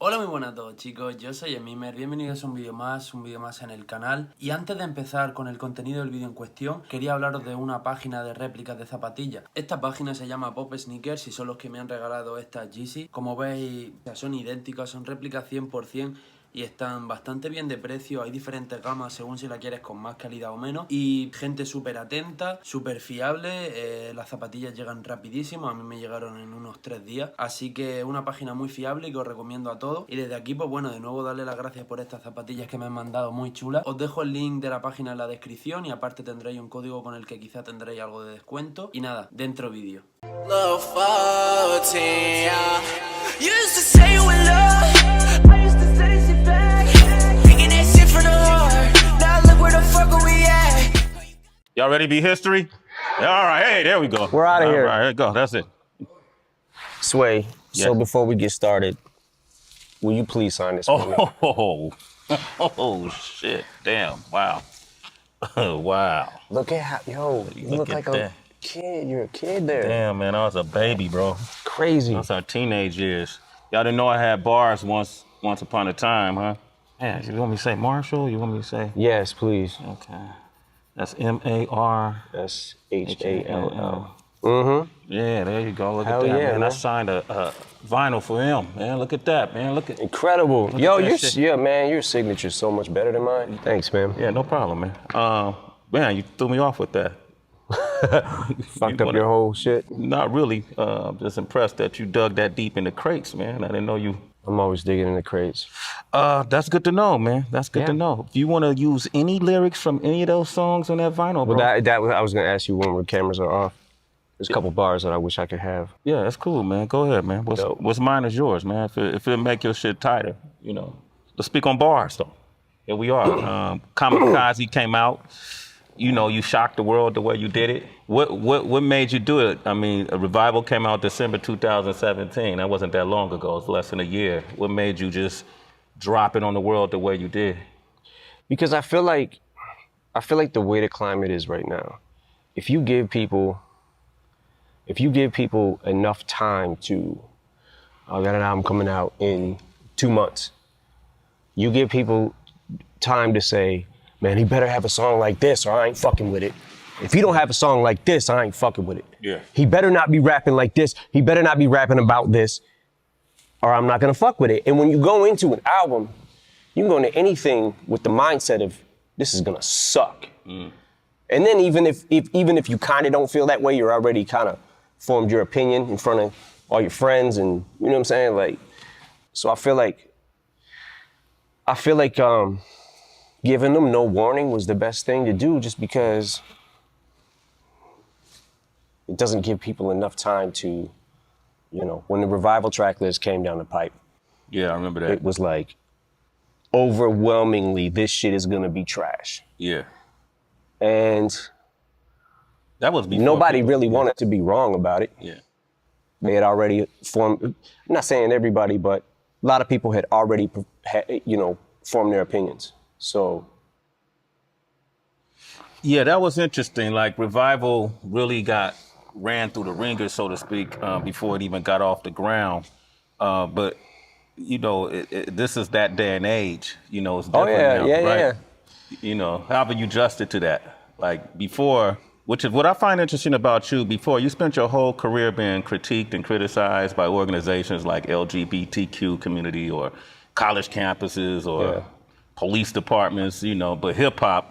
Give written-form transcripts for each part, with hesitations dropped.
Hola, muy buenas a todos chicos, yo soy xMiM3RT, bienvenidos a un vídeo más en el canal. Y antes de empezar con el contenido del vídeo en cuestión, quería hablaros de una página de réplicas de zapatillas. Esta página se llama Pop Sneakers y son los que me han regalado estas Yeezy. Como veis, son idénticas, son réplicas 100%. Y están bastante bien de precio, hay diferentes gamas según si la quieres con más calidad o menos. Y gente súper atenta, súper fiable, las zapatillas llegan rapidísimo, a mí me llegaron en unos 3 días. Así que una página muy fiable y que os recomiendo a todos. Y desde aquí, pues bueno, de nuevo darle las gracias por estas zapatillas que me han mandado muy chulas. Os dejo el link de la página en la descripción y aparte tendréis un código con el que quizá tendréis algo de descuento. Y nada, dentro vídeo. Y'all ready to be history? All right, hey, there we go. We're out of here. All right, there you go, that's it. Sway, Yeah. so before we get started, will you please sign this for me? Oh, shit, damn, wow. Wow. Look at how, yo, you look at like that. a kid. You're a kid there. Damn, man, I was a baby, bro. Crazy. That's our teenage years. Y'all didn't know I had bars once upon a time, huh? Yeah, you want me to say Marshall? You want me to say? Yes, please. Okay. That's M-A-R. That's H-A-L-L. Yeah, there you go. Look Hell at that, yeah, man. man. I signed a vinyl for him, man. Look at that, man. Look at. Incredible. Look Yo, at that shit. yeah, man, your signature's so much better than mine. Thanks, man. Yeah, no problem, man. Man, you threw me off with that. Fucked up your whole shit. Not really. Just impressed that you dug that deep in the crates, man. I didn't know you. I'm always digging in the crates. That's good to know, man. That's good to know. If you want to use any lyrics from any of those songs on that vinyl, bro. Well, I was gonna ask you when the cameras are off. There's a couple bars that I wish I could have. Yeah, that's cool, man. Go ahead, man. What's mine is yours, man. If it make your shit tighter, you know. Let's speak on bars, though. Here we are. KAMIKAZE came out. You know, you shocked the world the way you did it. What made you do it? I mean, a Revival came out December 2017. That wasn't that long ago. It was less than a year. What made you just drop it on the world the way you did? Because I feel like the way the climate is right now, if you give people enough time to, I got an album coming out in 2 months. You give people time to say, man, he better have a song like this or I ain't fucking with it. If he don't have a song like this, I ain't fucking with it. Yeah. He better not be rapping like this. He better not be rapping about this or I'm not gonna fuck with it. And when you go into an album, you can go into anything with the mindset of this is gonna suck. And then even if you kind of don't feel that way, you're already kind of formed your opinion in front of all your friends and you know what I'm saying? Like, so I feel like giving them no warning was the best thing to do just because it doesn't give people enough time to, you know, when the Revival track list came down the pipe. Yeah, I remember that. It was like, overwhelmingly, this shit is gonna be trash. Yeah. And that was before nobody people, really wanted to be wrong about it. Yeah. They had already formed, I'm not saying everybody, but a lot of people had already, you know, formed their opinions. So. Yeah, that was interesting. Like Revival really ran through the ringer, so to speak, before it even got off the ground. But, you know, this is that day and age. You know, it's different now, right? Yeah. You know, how have you adjusted to that? Like before, which is what I find interesting about you, before you spent your whole career being critiqued and criticized by organizations like LGBTQ community or college campuses or police departments, you know, but hip hop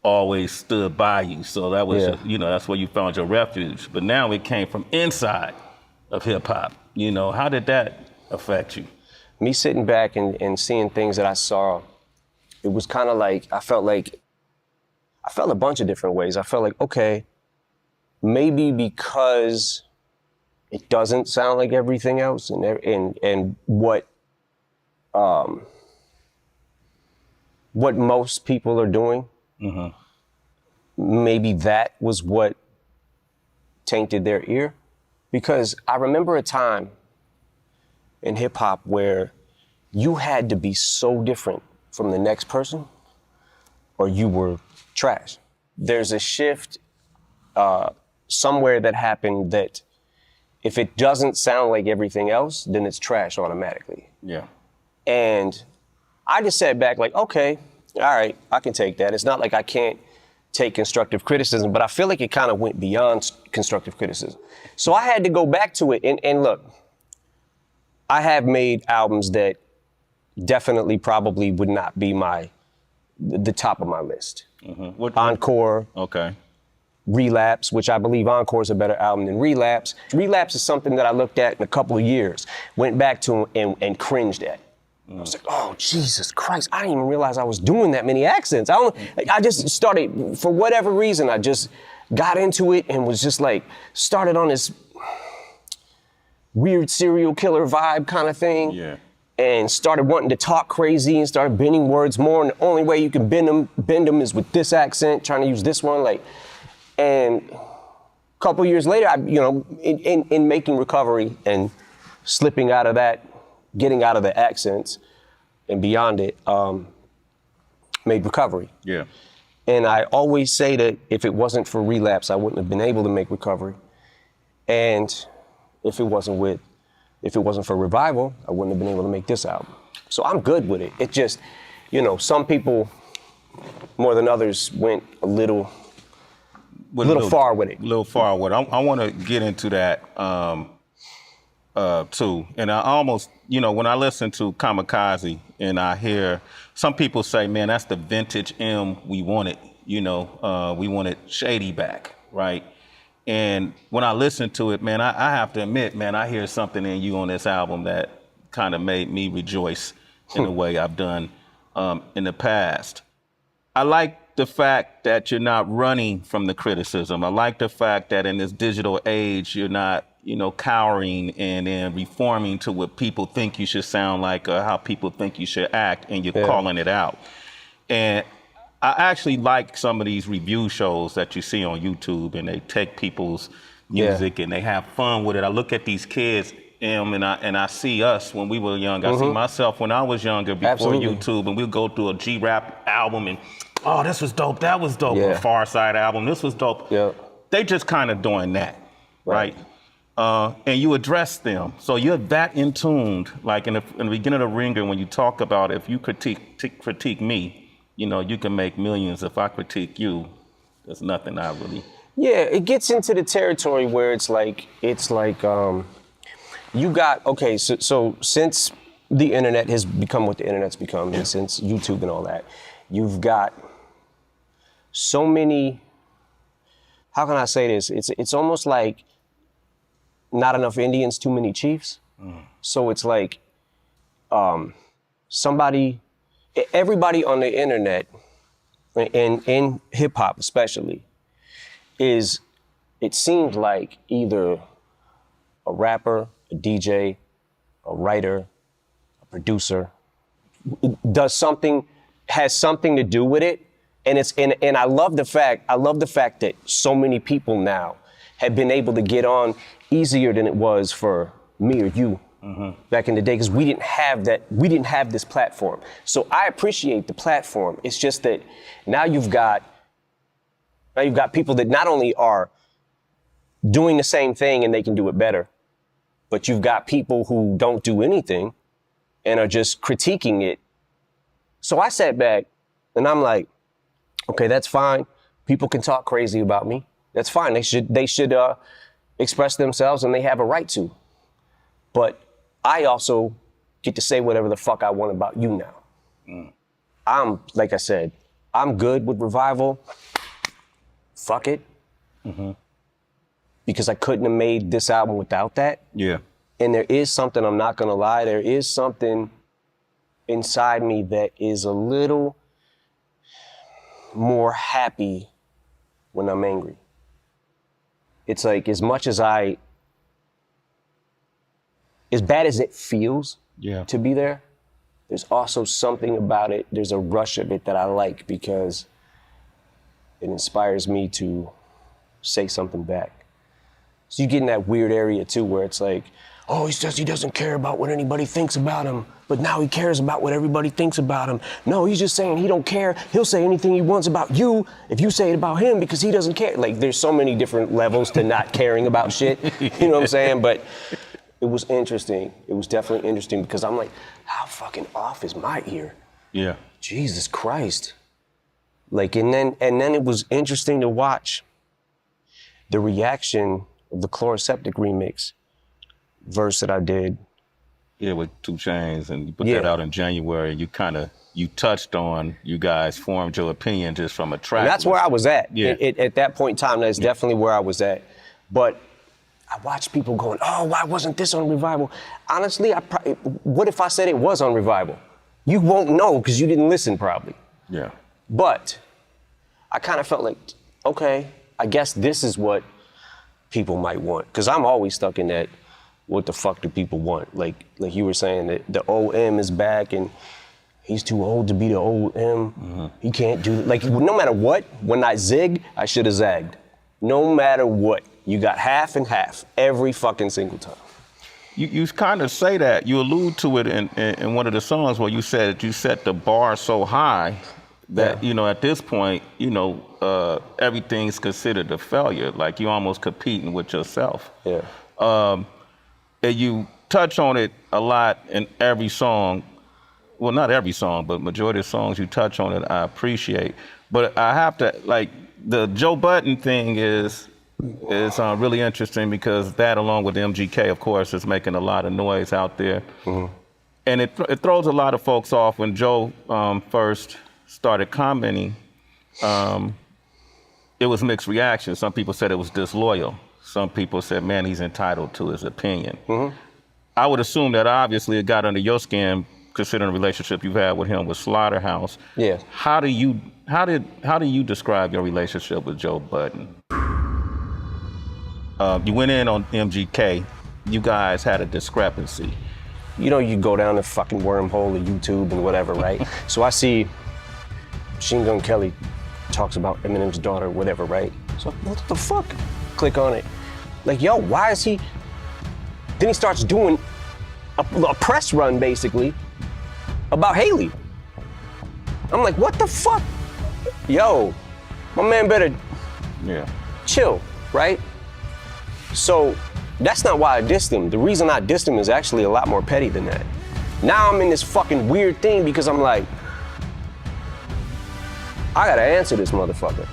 always stood by you. So that was, you know, that's where you found your refuge. But now it came from inside of hip hop. You know, how did that affect you? Me sitting back and seeing things that I saw, it was kind of like, I felt a bunch of different ways. I felt like, okay, maybe because it doesn't sound like everything else and what most people are doing, maybe that was what tainted their ear. Because I remember a time in hip hop where you had to be so different from the next person or you were trash. There's a shift somewhere that happened that if it doesn't sound like everything else, then it's trash automatically. Yeah. And I just sat back like, okay, all right, I can take that. It's not like I can't take constructive criticism, but I feel like it kind of went beyond constructive criticism. So I had to go back to it. And look, I have made albums that definitely probably would not be the top of my list. Encore. Okay. Relapse, which I believe Encore is a better album than Relapse. Relapse is something that I looked at in a couple of years, went back to and cringed at. I was like, oh, Jesus Christ, I didn't even realize I was doing that many accents. I just started, for whatever reason, I just got into it and was just like, started on this weird serial killer vibe kind of thing. Yeah. And started wanting to talk crazy and started bending words more. And the only way you can bend them is with this accent, trying to use this one. And a couple years later, in making Recovery and slipping out of that, getting out of the accents and beyond it, made Recovery. Yeah. And I always say that if it wasn't for Relapse, I wouldn't have been able to make Recovery. And if it wasn't for Revival, I wouldn't have been able to make this album. So I'm good with it. It just, some people more than others went a little far with it. A little far with it. I want to get into that too. And I almost, when I listen to Kamikaze and I hear some people say, man, that's the vintage M we wanted. We wanted Shady back, right? And when I listen to it, man, I have to admit, man, I hear something in you on this album that kind of made me rejoice in a way I've done in the past. I like the fact that you're not running from the criticism. I like the fact that in this digital age, you're not, cowering and then reforming to what people think you should sound like or how people think you should act, and you're calling it out. And I actually like some of these review shows that you see on YouTube, and they take people's music and they have fun with it. I look at these kids, and I see us when we were young. I see myself when I was younger before YouTube, and we'll go through a G-Rap album and, oh, this was dope, that was dope. A Far Side album, this was dope. Yeah. They just kind of doing that, right? And you address them. So you're that in tuned, like in the beginning of The Ringer, when you talk about if you critique me, you can make millions. If I critique you, there's nothing I really. Yeah, it gets into the territory where it's like you got, okay, so since the internet has become what the internet's become, and since YouTube and all that, you've got so many, how can I say this? It's almost like not enough Indians, too many chiefs. So it's like everybody on the internet, and in hip hop especially, it seems like either a rapper, a DJ, a writer, a producer, has something to do with it. And I love the fact that so many people now have been able to get on easier than it was for me or you back in the day, because we didn't have this platform. So I appreciate the platform. It's just that now you've got people that not only are doing the same thing and they can do it better, but you've got people who don't do anything and are just critiquing it. So I sat back and I'm like, okay, that's fine. People can talk crazy about me. That's fine. They should express themselves, and they have a right to. But I also get to say whatever the fuck I want about you now. Like I said, I'm good with Revival. Fuck it. Because I couldn't have made this album without that. Yeah. And there is something, I'm not gonna lie, there is something inside me that is a little more happy when I'm angry. It's like, as bad as it feels to be there, there's also something about it, there's a rush of it that I like, because it inspires me to say something back. So you get in that weird area too, where it's like, oh, he says he doesn't care about what anybody thinks about him, but now he cares about what everybody thinks about him. No, he's just saying he don't care. He'll say anything he wants about you if you say it about him, because he doesn't care. Like, there's so many different levels to not caring about shit. You know what I'm saying? But It was interesting. It was definitely interesting because I'm like, how fucking off is my ear? Yeah. Jesus Christ. Like, and then it was interesting to watch the reaction of the Chloroseptic remix verse that I did. Yeah, with 2 Chainz, and you put that out in January, and you touched on, you guys formed your opinion just from a track. And that's where I was at. Yeah. At that point in time, that's definitely where I was at. But I watched people going, oh, why wasn't this on Revival? Honestly, what if I said it was on Revival? You won't know because you didn't listen probably. Yeah. But I kind of felt like, okay, I guess this is what people might want. Because I'm always stuck in that, what the fuck do people want? Like you were saying, that the OM is back and he's too old to be the OM. Mm-hmm. He can't do, like, no matter what, when I zigged, I should have zagged. No matter what. You got half and half every fucking single time. You kind of say that. You allude to it in one of the songs where you said that you set the bar so high that, at this point, everything's considered a failure. Like you're almost competing with yourself. Yeah. And you touch on it a lot in every song. Well, not every song, but majority of songs you touch on it, I appreciate. But I have to, like, the Joe Budden thing is really interesting because that, along with MGK, of course, is making a lot of noise out there. Mm-hmm. And it throws a lot of folks off. When Joe first started commenting, it was mixed reactions. Some people said it was disloyal. Some people said, man, he's entitled to his opinion. Mm-hmm. I would assume that obviously it got under your skin, considering the relationship you've had with him with Slaughterhouse. Yeah. How do you describe your relationship with Joe Budden? You went in on MGK. You guys had a discrepancy. You go down the fucking wormhole of YouTube and whatever, right? So I see Machine Gun Kelly talks about Eminem's daughter, whatever, right? So what the fuck? Click on it. Like, yo, why is he? Then he starts doing a press run, basically, about Haley. I'm like, what the fuck? Yo, my man better chill, right? So that's not why I dissed him. The reason I dissed him is actually a lot more petty than that. Now I'm in this fucking weird thing because I'm like, I gotta answer this motherfucker.